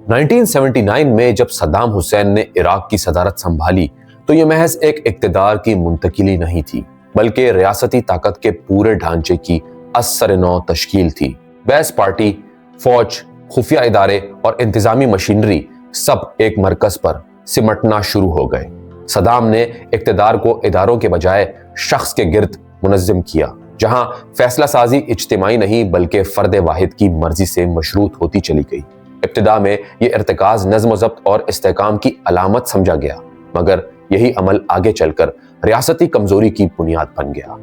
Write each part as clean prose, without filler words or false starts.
1979 میں جب Saddam Hussein نے عراق کی صدارت سنبھالی تو یہ محض ایک اقتدار کی منتقلی نہیں تھی بلکہ ریاستی طاقت کے پورے ڈھانچے کی اثر نو تشکیل تھی۔ بیس پارٹی، فوج، خفیہ ادارے اور انتظامی مشینری سب ایک مرکز پر سمٹنا شروع ہو گئے۔ صدام نے اقتدار کو اداروں کے بجائے شخص کے گرد منظم کیا، جہاں فیصلہ سازی اجتماعی نہیں بلکہ فرد واحد کی مرضی سے مشروط ہوتی چلی گئی۔ ابتدا میں یہ ارتکاز نظم و ضبط اور استحکام کی علامت سمجھا گیا، مگر یہی عمل آگے چل کر ریاستی کمزوری کی بنیاد بن گیا۔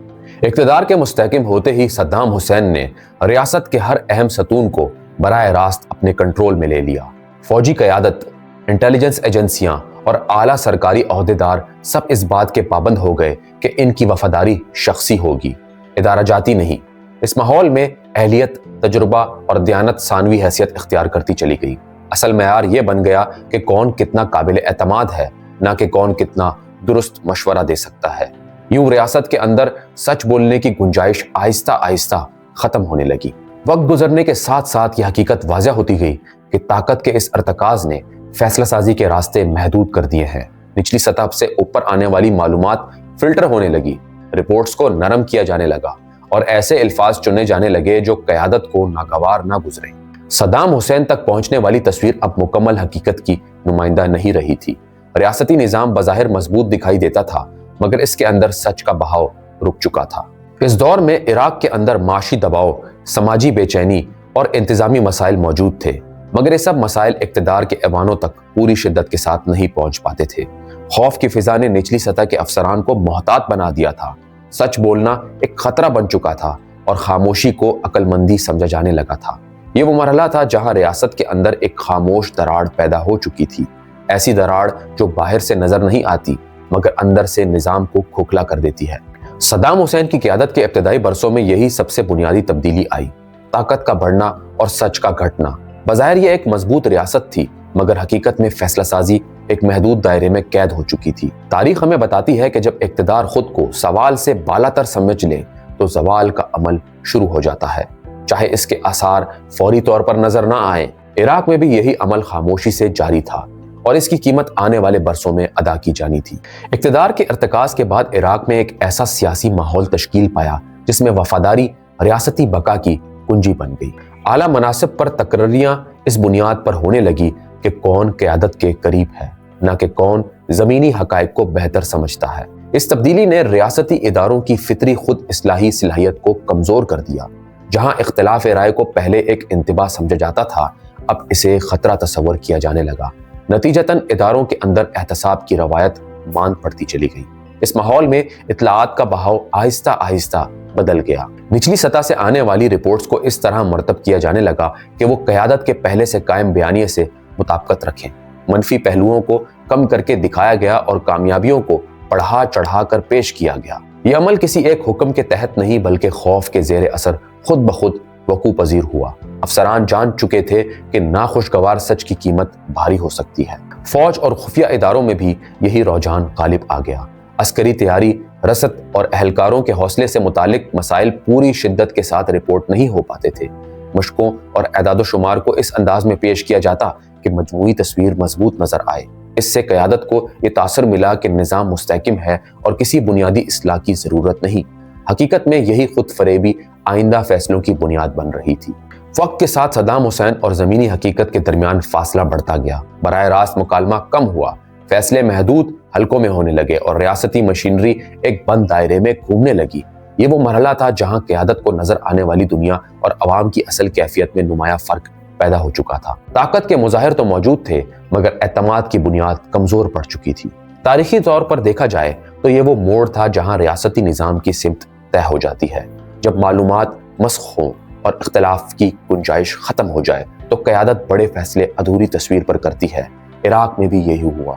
اقتدار کے مستحکم ہوتے ہی صدام حسین نے ریاست کے ہر اہم ستون کو براہ راست اپنے کنٹرول میں لے لیا۔ فوجی قیادت، انٹیلیجنس ایجنسیاں اور اعلیٰ سرکاری عہدیدار سب اس بات کے پابند ہو گئے کہ ان کی وفاداری شخصی ہوگی، ادارہ جاتی نہیں۔ اس ماحول میں اہلیت، تجربہ اور دیانت ثانوی حیثیت اختیار کرتی چلی گئی۔ اصل معیار یہ بن گیا کہ کون کتنا قابل اعتماد ہے، نہ کہ کون کتنا درست مشورہ دے سکتا ہے۔ یوں ریاست کے اندر سچ بولنے کی گنجائش آہستہ آہستہ ختم ہونے لگی۔ وقت گزرنے کے ساتھ ساتھ یہ حقیقت واضح ہوتی گئی کہ طاقت کے اس ارتکاز نے فیصلہ سازی کے راستے محدود کر دیے ہیں۔ نچلی سطح سے اوپر آنے والی معلومات فلٹر ہونے لگی، رپورٹس کو نرم کیا جانے لگا اور ایسے الفاظ چنے جانے لگے جو قیادت کو ناگوار نہ گزرے۔ صدام حسین تک پہنچنے والی تصویر اب مکمل حقیقت کی نمائندہ نہیں رہی تھی۔ ریاستی نظام بظاہر مضبوط دکھائی دیتا تھا، مگر اس کے اندر سچ کا بہاؤ رک چکا تھا۔ اس دور میں عراق کے اندر معاشی دباؤ، سماجی بے چینی اور انتظامی مسائل موجود تھے، مگر یہ سب مسائل اقتدار کے ایوانوں تک پوری شدت کے ساتھ نہیں پہنچ پاتے تھے۔ خوف کی فضا نے نچلی سطح کے افسران کو محتاط بنا دیا تھا۔ سچ بولنا ایک خطرہ بن چکا تھا اور خاموشی کو عقل مندی سمجھا جانے لگا تھا۔ یہ وہ مرحلہ تھا جہاں ریاست کے اندر ایک خاموش دراڑ پیدا ہو چکی تھی، ایسی دراڑ جو باہر سے نظر نہیں آتی مگر اندر سے نظام کو کھوکھلا کر دیتی ہے۔ صدام حسین کی قیادت کے ابتدائی برسوں میں یہی سب سے بنیادی تبدیلی آئی، طاقت کا بڑھنا اور سچ کا گھٹنا۔ بظاہر یہ ایک مضبوط ریاست تھی، مگر حقیقت میں فیصلہ سازی ایک محدود دائرے میں قید ہو چکی تھی۔ تاریخ ہمیں بتاتی ہے کہ جب اقتدار خود کو سوال سے بالا تر سمجھ لے تو زوال کا عمل شروع ہو جاتا ہے، چاہے اس کے آثار فوری طور پر نظر نہ آئیں۔ عراق میں بھی یہی عمل خاموشی سے جاری تھا اور اس کی قیمت آنے والے برسوں میں ادا کی جانی تھی۔ اقتدار کے ارتکاز کے بعد عراق میں ایک ایسا سیاسی ماحول تشکیل پایا جس میں وفاداری ریاستی بقا کی کنجی بن گئی۔ اعلیٰ مناصب پر تقرریاں اس بنیاد پر ہونے لگی کہ کون قیادت کے قریب ہے، نہ کہ کون زمینی حقائق کو بہتر سمجھتا ہے۔ اس تبدیلی نے ریاستی اداروں کی فطری خود اصلاحی صلاحیت کو کمزور کر دیا۔ جہاں اختلاف رائے کو پہلے ایک انتباہ سمجھا جاتا تھا، اب اسے خطرہ تصور کیا جانے لگا۔ نتیجتاً اداروں کے اندر احتساب کی روایت ماند پڑتی چلی گئی۔ اس ماحول میں اطلاعات کا بہاؤ آہستہ آہستہ بدل گیا۔ نچلی سطح سے آنے والی رپورٹس کو اس طرح مرتب کیا جانے لگا کہ وہ قیادت کے پہلے سے قائم بیانیے سے مطابقت رکھیں۔ منفی پہلوؤں کو کم کر کے دکھایا گیا اور کامیابیوں کو بڑھا چڑھا کر پیش کیا گیا۔ یہ عمل کسی ایک حکم کے تحت نہیں بلکہ خوف کے زیر اثر خود بخود وقوع پذیر ہوا۔ افسران جان چکے تھے کہ ناخوشگوار سچ کی قیمت بھاری ہو سکتی ہے۔ فوج اور خفیہ اداروں میں بھی یہی رجحان غالب آ گیا۔ عسکری تیاری، رسد اور اہلکاروں کے حوصلے سے متعلق مسائل پوری شدت کے ساتھ رپورٹ نہیں ہو پاتے تھے۔ مشقوں اور اعداد و شمار کو اس انداز میں پیش کیا جاتا کہ مجموعی تصویر مضبوط نظر آئے۔ اس سے قیادت کو یہ تاثر ملا کہ نظام مستحکم ہے اور کسی بنیادی اصلاح کی ضرورت نہیں۔ حقیقت میں یہی خود فریبی آئندہ فیصلوں کی بنیاد بن رہی تھی۔ وقت کے ساتھ صدام حسین اور زمینی حقیقت کے درمیان فاصلہ بڑھتا گیا، براہ راست مکالمہ کم ہوا، فیصلے محدود حلقوں میں ہونے لگے اور ریاستی مشینری ایک بند دائرے میں گھومنے لگی۔ یہ وہ مرحلہ تھا جہاں قیادت کو نظر آنے والی دنیا اور عوام کی اصل کیفیت میں نمایاں فرق پیدا ہو چکا تھا۔ طاقت کے مظاہر تو موجود تھے مگر اعتماد کی بنیاد کمزور پڑ چکی تھی۔ تاریخی طور پر دیکھا جائے تو یہ وہ موڑ تھا جہاں ریاستی نظام کی سمت طے ہو جاتی ہے۔ جب معلومات مسخ ہوں اور اختلاف کی گنجائش ختم ہو جائے تو قیادت بڑے فیصلے ادھوری تصویر پر کرتی ہے۔ عراق میں بھی یہی ہوا۔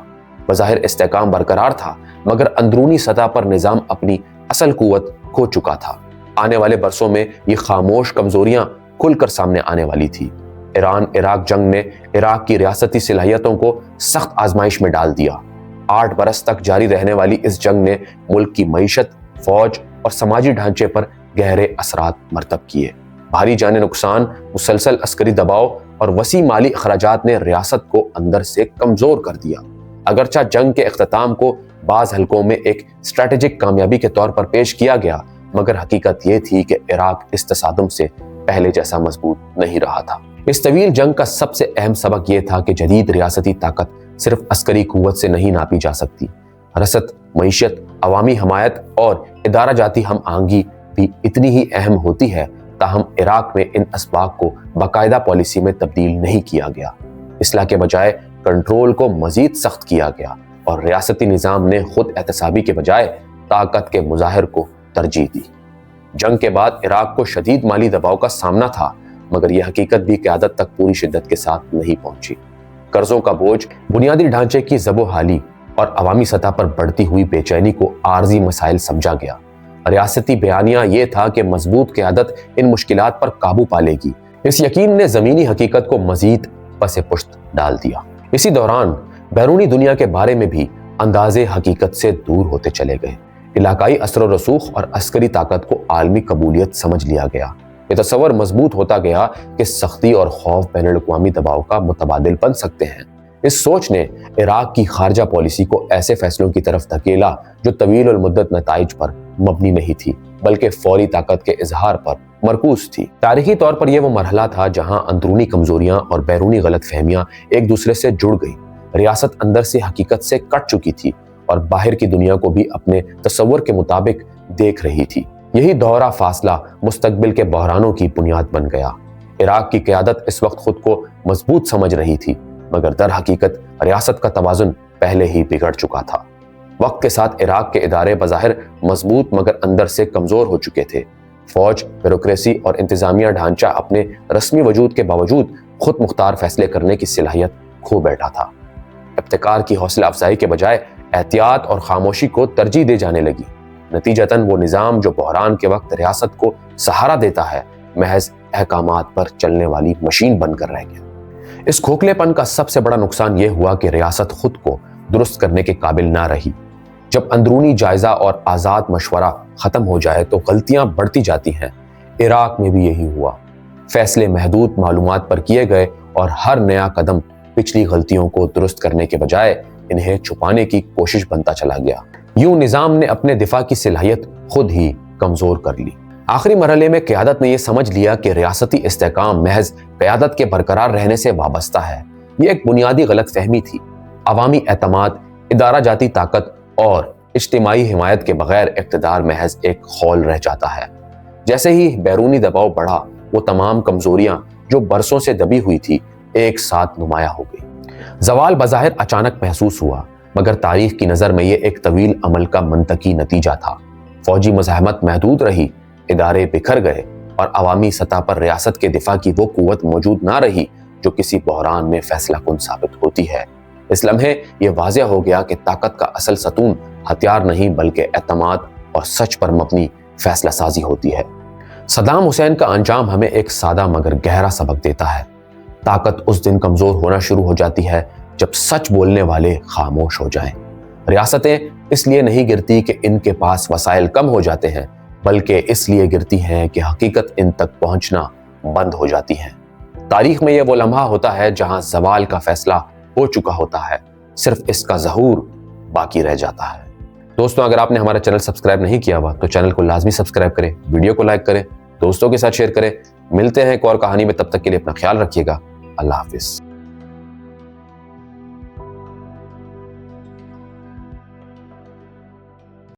بظاہر استحکام برقرار تھا مگر اندرونی سطح پر نظام اپنی اصل قوت کھو چکا تھا۔ آنے والے برسوں میں یہ خاموش کمزوریاں کھل کر سامنے آنے والی تھی۔ ایران عراق جنگ نے عراق کی ریاستی صلاحیتوں کو سخت آزمائش میں ڈال دیا۔ 8 برس تک جاری رہنے والی اس جنگ نے ملک کی معیشت، فوج اور سماجی ڈھانچے پر گہرے اثرات مرتب کیے۔ بھاری جانی نقصان، مسلسل عسکری دباؤ اور وسیع مالی اخراجات نے ریاست کو اندر سے کمزور کر دیا۔ اگرچہ جنگ کے اختتام کو بعض حلقوں میں ایک اسٹریٹجک کامیابی کے طور پر پیش کیا گیا، مگر حقیقت یہ تھی کہ عراق اس تصادم سے پہلے جیسا مضبوط نہیں رہا تھا۔ اس طویل جنگ کا سب سے اہم سبق یہ تھا کہ جدید ریاستی طاقت صرف عسکری قوت سے نہیں ناپی جا سکتی۔ رسد، معیشت، عوامی حمایت اور ادارہ جاتی ہم آہنگی بھی اتنی ہی اہم ہوتی ہے، تاہم عراق میں ان اسباق کو باقاعدہ پالیسی میں تبدیل نہیں کیا گیا۔ اصلاح کے بجائے کنٹرول کو مزید سخت کیا گیا اور ریاستی نظام نے خود احتسابی کے بجائے طاقت کے مظاہر کو ترجیح دی۔ جنگ کے بعد عراق کو شدید مالی دباؤ کا سامنا تھا، مگر یہ حقیقت بھی قیادت تک پوری شدت کے ساتھ نہیں پہنچی۔ قرضوں کا بوجھ، بنیادی ڈھانچے کی زب و حالی اور عوامی سطح پر بڑھتی ہوئی بے چینی کو عارضی مسائل سمجھا گیا۔ ریاستی بیانیہ یہ تھا کہ مضبوط قیادت ان مشکلات پر قابو پا لے گی۔ اس یقین نے زمینی حقیقت کو مزید پس پشت ڈال دیا۔ اسی دوران بیرونی دنیا کے بارے میں بھی اندازے حقیقت سے دور ہوتے چلے گئے۔ علاقائی اثر و رسوخ اور عسکری طاقت کو عالمی قبولیت سمجھ لیا گیا۔ یہ تصور مضبوط ہوتا گیا کہ سختی اور خوف بین الاقوامی دباؤ کا متبادل بن سکتے ہیں۔ اس سوچ نے عراق کی خارجہ پالیسی کو ایسے فیصلوں کی طرف دھکیلا جو طویل المدت نتائج پر مبنی نہیں تھی، بلکہ فوری طاقت کے اظہار پر مرکوز تھی۔ تاریخی طور پر یہ وہ مرحلہ تھا جہاں اندرونی کمزوریاں اور بیرونی غلط فہمیاں ایک دوسرے سے جڑ گئیں۔ ریاست اندر سے حقیقت سے کٹ چکی تھی اور باہر کی دنیا کو بھی اپنے تصور کے مطابق دیکھ رہی تھی۔ یہی دورہ فاصلہ مستقبل کے بحرانوں کی بنیاد بن گیا۔ عراق کی قیادت اس وقت خود کو مضبوط سمجھ رہی تھی، مگر در حقیقت ریاست کا توازن پہلے ہی بگڑ چکا تھا۔ وقت کے ساتھ عراق کے ادارے بظاہر مضبوط مگر اندر سے کمزور ہو چکے تھے۔ فوج، بیوروکریسی اور انتظامیہ ڈھانچہ اپنے رسمی وجود کے باوجود خود مختار فیصلے کرنے کی صلاحیت کھو بیٹھا تھا۔ ابتکار کی حوصلہ افزائی کے بجائے احتیاط اور خاموشی کو ترجیح دی جانے لگی۔ نتیجتاً وہ نظام جو بحران کے وقت ریاست کو سہارا دیتا ہے، محض احکامات پر چلنے والی مشین بن کر رہ گیا۔ اس کھوکھلے پن کا سب سے بڑا نقصان یہ ہوا کہ ریاست خود کو درست کرنے کے قابل نہ رہی۔ جب اندرونی جائزہ اور آزاد مشورہ ختم ہو جائے تو غلطیاں بڑھتی جاتی ہیں۔ عراق میں بھی یہی ہوا۔ فیصلے محدود معلومات پر کیے گئے اور ہر نیا قدم پچھلی غلطیوں کو درست کرنے کے بجائے انہیں چھپانے کی کوشش بنتا چلا گیا۔ یوں نظام نے اپنے دفاع کی صلاحیت خود ہی کمزور کر لی۔ آخری مرحلے میں قیادت نے یہ سمجھ لیا کہ ریاستی استحکام محض قیادت کے برقرار رہنے سے وابستہ ہے۔ یہ ایک بنیادی غلط فہمی تھی۔ عوامی اعتماد، ادارہ جاتی طاقت اور اجتماعی حمایت کے بغیر اقتدار محض ایک خول رہ جاتا ہے۔ جیسے ہی بیرونی دباؤ بڑھا، وہ تمام کمزوریاں جو برسوں سے دبی ہوئی تھی ایک ساتھ نمایاں ہو گئی۔ زوال بظاہر اچانک محسوس ہوا، مگر تاریخ کی نظر میں یہ ایک طویل عمل کا منطقی نتیجہ تھا۔ فوجی مزاحمت محدود رہی، ادارے بکھر گئے اور عوامی سطح پر ریاست کے دفاع کی وہ قوت موجود نہ رہی جو کسی بحران میں فیصلہ کن ثابت ہوتی ہے۔ اس لمحے یہ واضح ہو گیا کہ طاقت کا اصل ستون ہتھیار نہیں بلکہ اعتماد اور سچ پر مبنی فیصلہ سازی ہوتی ہے۔ صدام حسین کا انجام ہمیں ایک سادہ مگر گہرا سبق دیتا ہے۔ طاقت اس دن کمزور ہونا شروع ہو جاتی ہے جب سچ بولنے والے خاموش ہو جائیں۔ ریاستیں اس لیے نہیں گرتی کہ ان کے پاس وسائل کم ہو جاتے ہیں، بلکہ اس لیے گرتی ہیں کہ حقیقت ان تک پہنچنا بند ہو جاتی ہے۔ تاریخ میں یہ وہ لمحہ ہوتا ہے جہاں زوال کا فیصلہ ہو چکا ہوتا ہے، صرف اس کا ظہور باقی رہ جاتا ہے۔ دوستوں، اگر آپ نے ہمارا چینل سبسکرائب نہیں کیا ہوا تو چینل کو لازمی سبسکرائب کریں، ویڈیو کو لائک کریں، دوستوں کے ساتھ شیئر کریں۔ ملتے ہیں ایک اور کہانی میں، تب تک کے لیے اپنا خیال رکھیے گا۔ اللہ حافظ۔